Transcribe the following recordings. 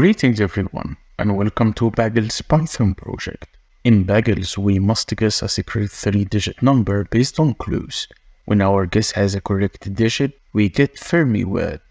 Greetings everyone, and welcome to Bagels Python project. In Bagels, we must guess a secret 3-digit number based on clues. When our guess has a correct digit, we get Fermi word.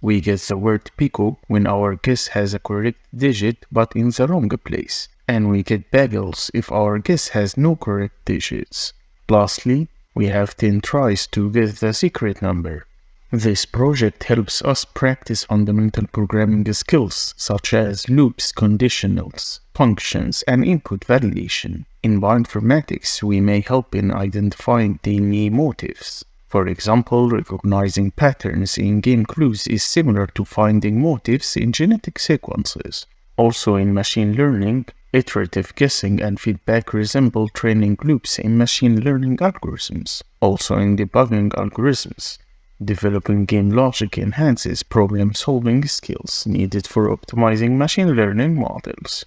We get the word pico when our guess has a correct digit but in the wrong place. And we get Bagels if our guess has no correct digits. Lastly, we have 10 tries to guess the secret number. This project helps us practice fundamental programming skills such as loops, conditionals, functions, and input validation. In bioinformatics, we may help in identifying DNA motifs. For example, recognizing patterns in game clues is similar to finding motifs in genetic sequences. Also in machine learning, iterative guessing and feedback resemble training loops in machine learning algorithms. Also in debugging algorithms, developing game logic enhances problem-solving skills needed for optimizing machine learning models.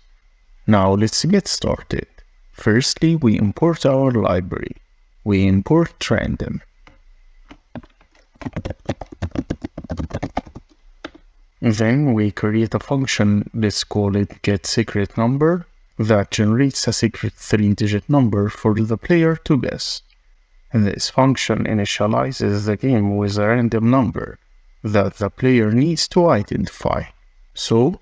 Now let's get started. Firstly, we import our library. We import random. Then we create a function, let's call it getSecretNumber, that generates a secret 3-digit number for the player to guess. This function initializes the game with a random number that the player needs to identify. So,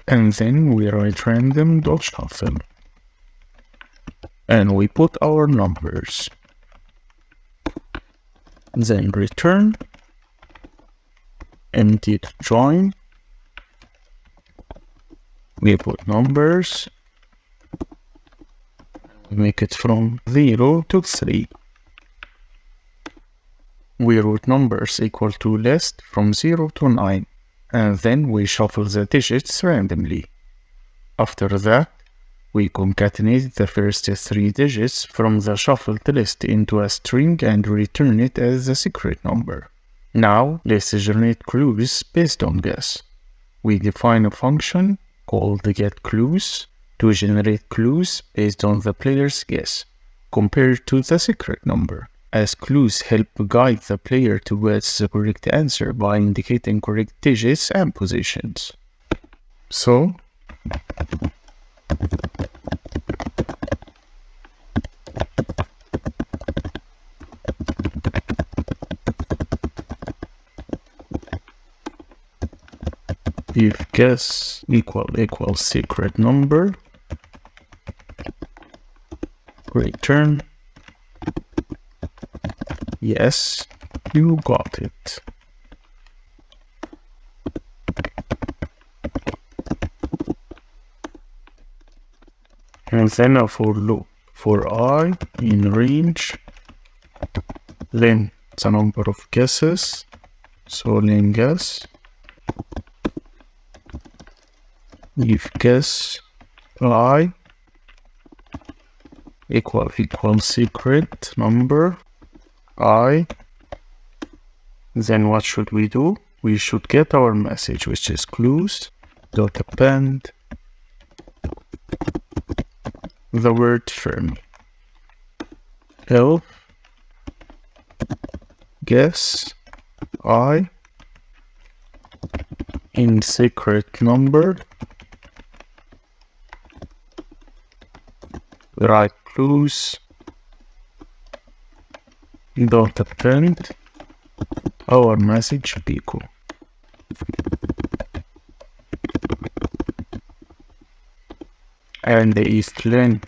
and then we write random.shuffle. And we put our numbers. Then return empty join. We put numbers. We make it from 0 to 3. We wrote numbers equal to list from 0 to 9. And then we shuffle the digits randomly. After that, we concatenate the first 3 digits from the shuffled list into a string and return it as a secret number. Now, let's generate clues based on guess. We define a function called getClues to generate clues based on the player's guess, compared to the secret number, as clues help guide the player towards the correct answer by indicating correct digits and positions. So, if guess equals secret number, return yes, you got it. And then a for loop. For I in range, then the number of guesses, so len guess. If guess I equals secret number I, then what should we do? We should get our message, which is clues dot append the word Fermi. Help guess I in secret number. We write clues dot append our message pico. And if len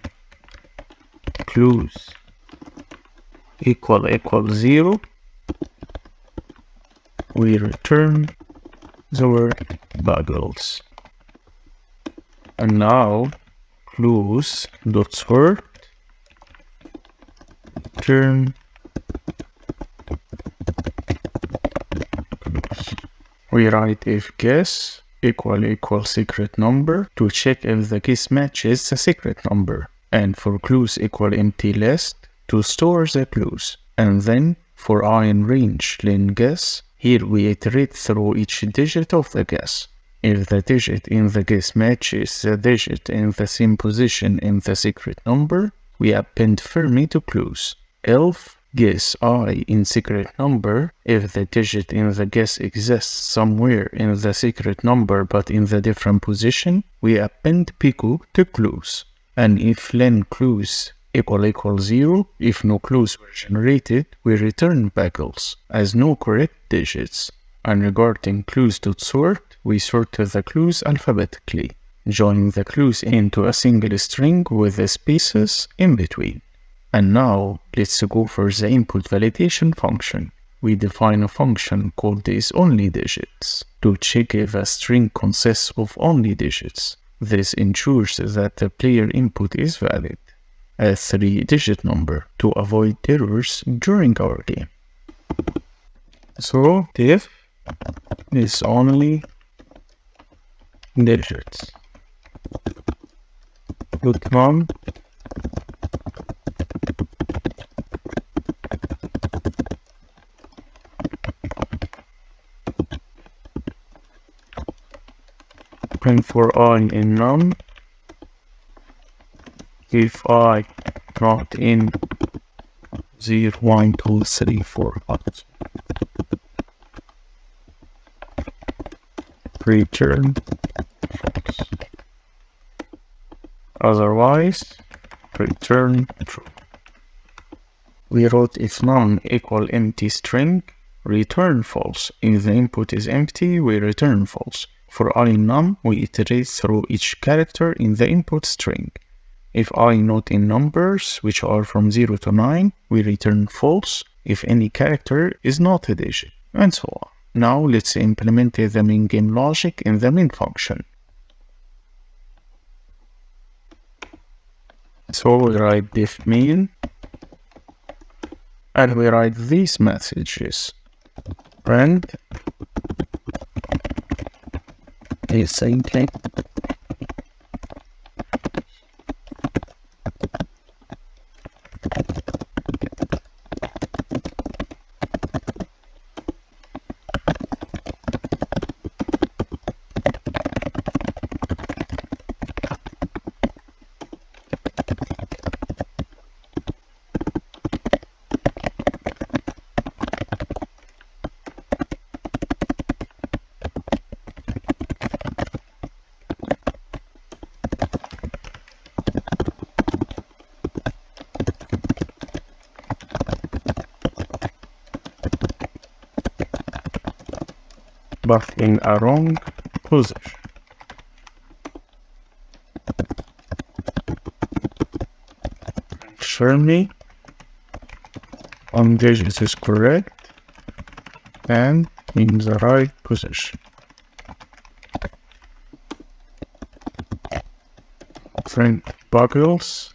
clues equals 0, we return the word Bagels. And now clues dot sort return we write if guess equals secret number to check if the guess matches the secret number, and for clues equal empty list to store the clues, and then For I in range len guess, here we iterate through each digit of the guess. If the digit in the guess matches the digit in the same position in the secret number, we append firmly to clues. Else, guess I in secret number, if the digit in the guess exists somewhere in the secret number but in the different position, we append pico to clues. And if len clues equal 0, if no clues were generated, we return bagels as no correct digits. And regarding clues.sort, we sort the clues alphabetically, joining the clues into a single string with the spaces in between. And now, let's go for the input validation function. We define a function called isOnlyDigits to check if a string consists of only digits. This ensures that the player input is valid, a 3-digit number, to avoid errors during our game. So, if is only digits. Outcome and for I in num, if I not in 0, 1, 2, 3, 4, 5. Return false. Otherwise, return true. We wrote if none equal empty string, return false. If the input is empty, we return false. For I in num, we iterate through each character in the input string. If I not in numbers, which are from 0 to 9, we return false if any character is not a digit, and so on. Now let's implement the main game logic in the main function. So we write def main, and we write these messages. Print the same thing. But in a wrong position. Show me one digit is correct and in the right position. Print Bagels.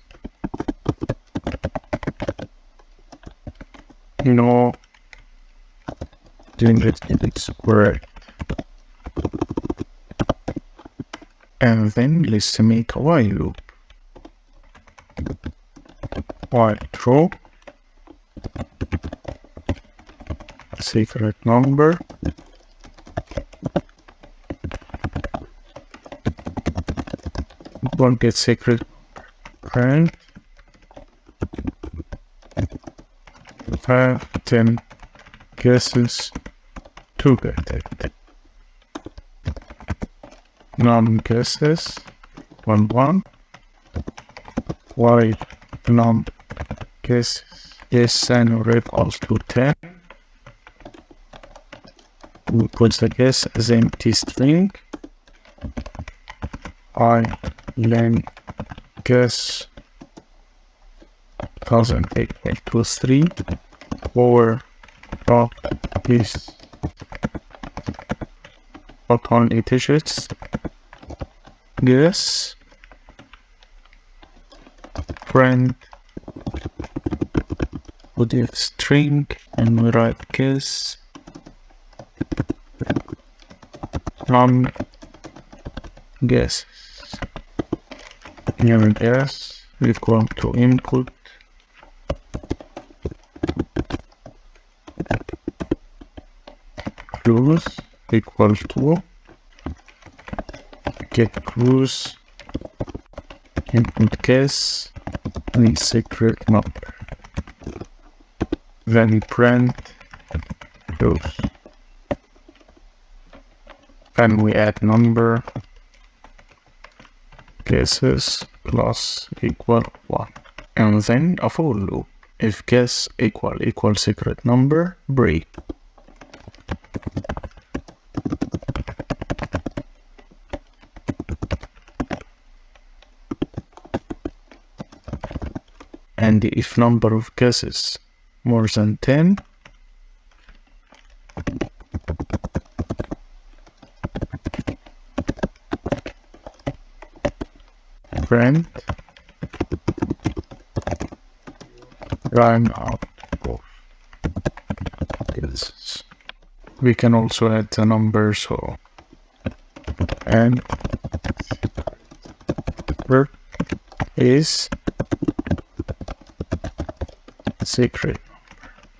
No digit is correct. And then let's make a while loop. While true, secret number, don't get secret print, 10 guesses to get it. Num guesses 1 1, while num guesses yes and equals to 10. We put the guess as empty string. I len guess doesn't equal to 3, or dot is not only digits. Guess print with a string and we write guess num guess. Here guess equal to input clues equal to get clues input guess and secret number. Then print those. Then we add number guesses plus equal 1. And then a for loop. If guess equal secret number, break. And if number of guesses more than 10, print run out of guesses. We can also add the number, so and number is secret.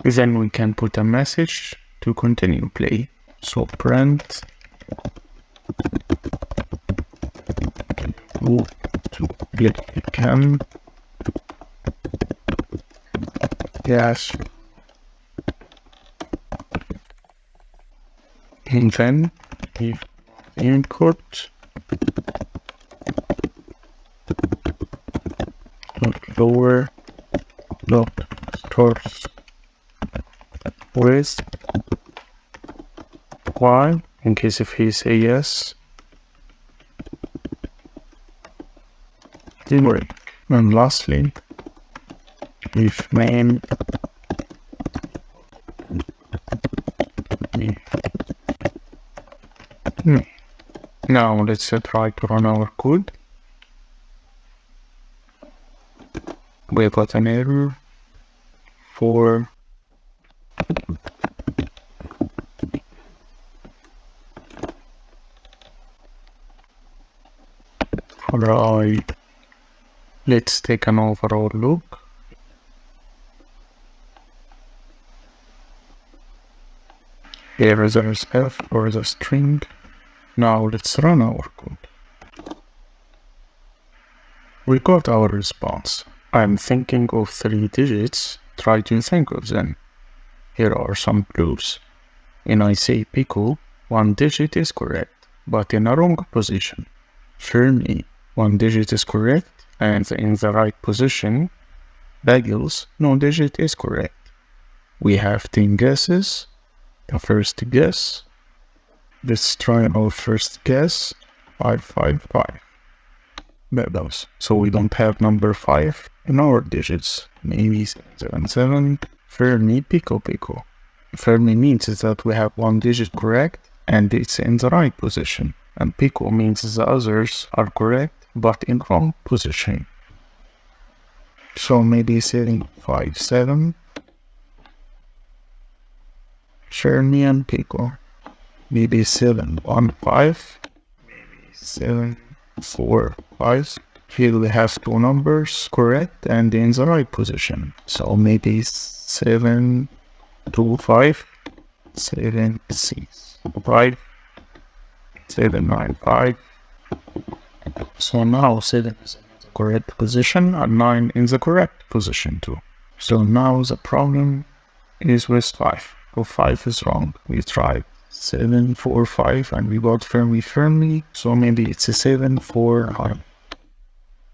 Then we can put a message to continue play. So print to get can yes, and then if input lower dot starts with y in case if he say yes, didn't work. And lastly, if main now let's try to run our code. We got an error for right. Let's take an overall look. Here is our f or the string. Now let's run our code. We got our response. I'm thinking of 3 digits. Try to think of them. Here are some clues. In I say pickle, 1 digit is correct, but in a wrong position. Firmly, 1 digit is correct, and in the right position. Bagels, no digit is correct. We have 10 guesses. The first guess. Let's try our first guess. 555. Bagels. So we don't have number 5 in our digits. Maybe 777. Firmly, pico. Firmly means that we have 1 digit correct and it's in the right position. And pico means the others are correct but in wrong position. So maybe 757. Firmly and pico. Maybe 715. Maybe 745. Here we have 2 numbers correct and in the right position. So maybe 725, 765, 795. So now 7 is in the correct position and 9 in the correct position too. So now the problem is with 5. So 5 is wrong. We tried 745 and we got firmly. So maybe it's a 745.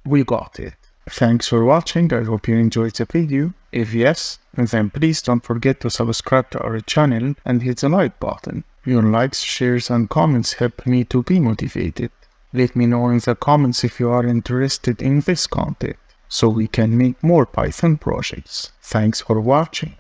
We got it. Thanks for watching. I hope you enjoyed the video. If yes, then please don't forget to subscribe to our channel and hit the like button. Your likes, shares and comments help me to be motivated. Let me know in the comments if you are interested in this content so we can make more Python projects. Thanks for watching.